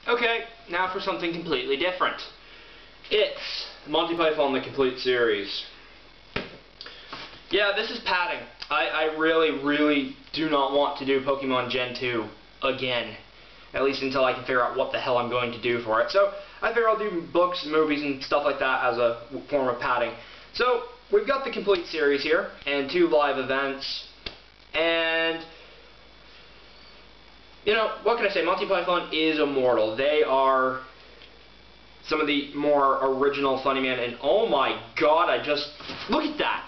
Okay, now for something completely different. It's Monty Python The Complete Series. Yeah, this is padding. I really do not want to do Pokemon Gen 2 again. At least until I can figure out what the hell I'm going to do for it. So, I figure I'll do books, movies, and stuff like that as a form of padding. So, we've got the complete series here, and 2 live events, and you know, what can I say? Monty Python is immortal. They are some of the more original funny man, and oh my god, look at that!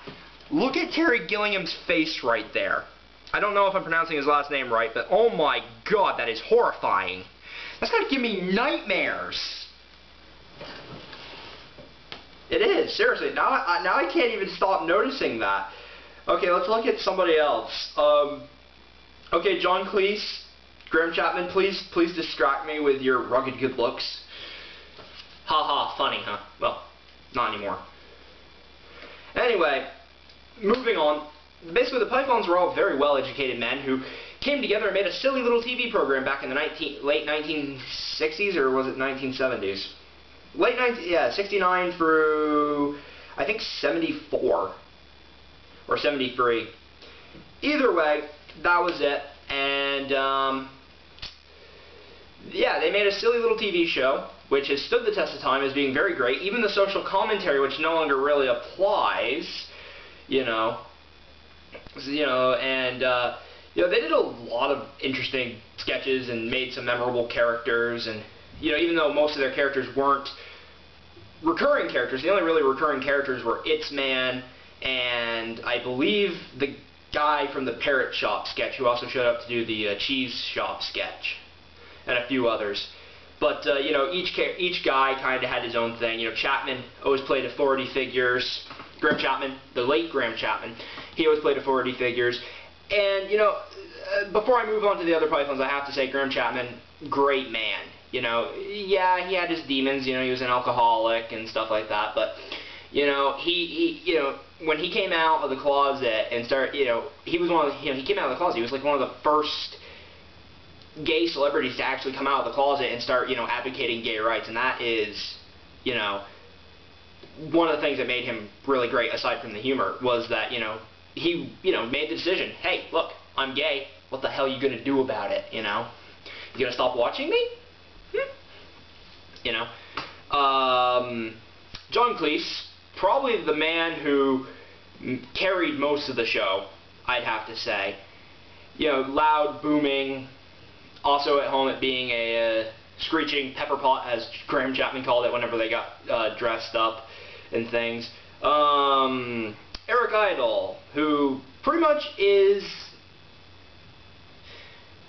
Look at Terry Gilliam's face right there. I don't know if I'm pronouncing his last name right, but oh my god, that is horrifying. That's gonna give me nightmares. It is, seriously. Now I can't even stop noticing that. Okay, let's look at somebody else. Okay, John Cleese. Graham Chapman, please distract me with your rugged good looks. Haha, funny, huh? Well, not anymore. Anyway, moving on. Basically, the Pythons were all very well-educated men who came together and made a silly little TV program back in the late 1960s, or was it 1970s? Yeah, 69 through, I think, 74. Or 73. Either way, that was it. And, yeah, they made a silly little TV show, which has stood the test of time as being very great. Even the social commentary, which no longer really applies, you know, and they did a lot of interesting sketches and made some memorable characters. And even though most of their characters weren't recurring characters, the only really recurring characters were It's Man and I believe the guy from the Parrot Shop sketch, who also showed up to do the Cheese Shop sketch, and a few others. But each guy kind of had his own thing. Chapman always played authority figures. Graham Chapman, the late Graham Chapman, he always played authority figures. And before I move on to the other Pythons, I have to say Graham Chapman, great man. Yeah, he had his demons. He was an alcoholic and stuff like that. But when he came out of the closet and started, he was one of the, he came out of the closet. He was like one of the first gay celebrities to actually come out of the closet and start, advocating gay rights. And that is, one of the things that made him really great, aside from the humor, was that, he, made the decision, hey, look, I'm gay. What the hell are you going to do about it, You going to stop watching me? John Cleese, probably the man who carried most of the show, I'd have to say. Loud, booming, also at home at being a screeching pepper pot, as Graham Chapman called it whenever they got dressed up and things. Eric Idle, who pretty much is...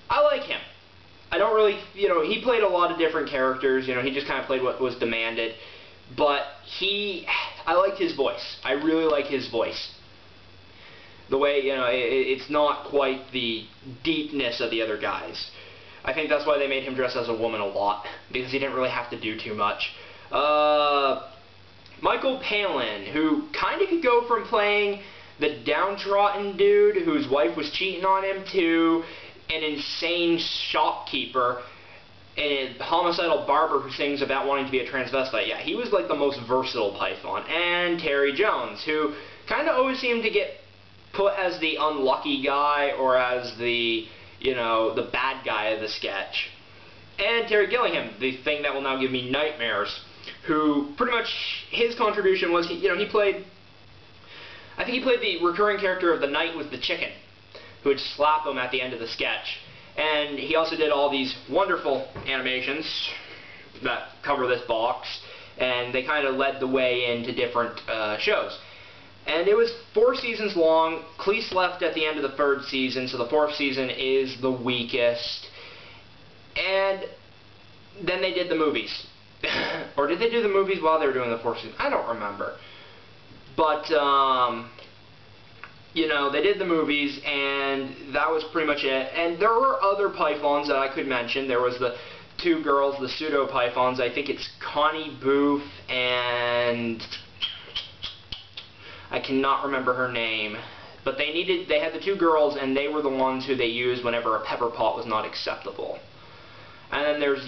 I like him. I don't really, he played a lot of different characters, he just kind of played what was demanded. But I liked his voice. I really like his voice. The way, it's not quite the deepness of the other guys. I think that's why they made him dress as a woman a lot, because he didn't really have to do too much. Michael Palin, who kind of could go from playing the downtrodden dude whose wife was cheating on him to an insane shopkeeper and a homicidal barber who sings about wanting to be a transvestite. Yeah, he was like the most versatile Python. And Terry Jones, who kind of always seemed to get put as the unlucky guy or as the, the bad guy of the sketch. And Terry Gilliam, the thing that will now give me nightmares, who pretty much, his contribution was, he played, I think he played the recurring character of the Knight with the Chicken, who would slap him at the end of the sketch. And he also did all these wonderful animations that cover this box, and they kind of led the way into different shows. And it was 4 seasons long. Cleese left at the end of the 3rd season, so the 4th season is the weakest. And then they did the movies. Or did they do the movies while they were doing the 4th season? I don't remember. But, they did the movies, and that was pretty much it. And there were other Pythons that I could mention. There was the 2 girls, the pseudo-Pythons. I think it's Connie Booth and... I cannot remember her name. But they had the 2 girls, and they were the ones who they used whenever a pepper pot was not acceptable. And then there's,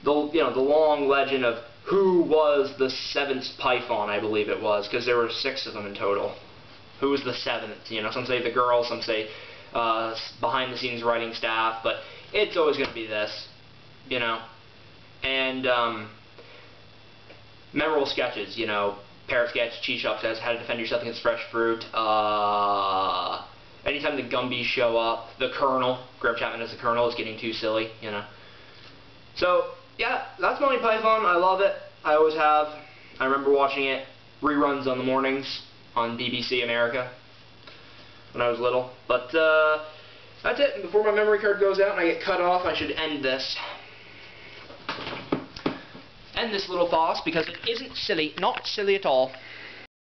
the long legend of who was the seventh Python, I believe it was, because there were 6 of them in total. Who was the 7th? You know, some say the girl, some say behind the scenes writing staff, but it's always going to be this, you know. And memorable sketches, you know, Parrot sketch, Cheese Shop says how to defend yourself against fresh fruit. Anytime the Gumbies show up, the Colonel, Graham Chapman as the Colonel, is getting too silly, you know. So yeah, that's Monty Python. I love it. I always have. I remember watching it reruns on the mornings on BBC America when I was little. But that's it. And before my memory card goes out and I get cut off, I should end this. End this little farce because it isn't silly, not silly at all.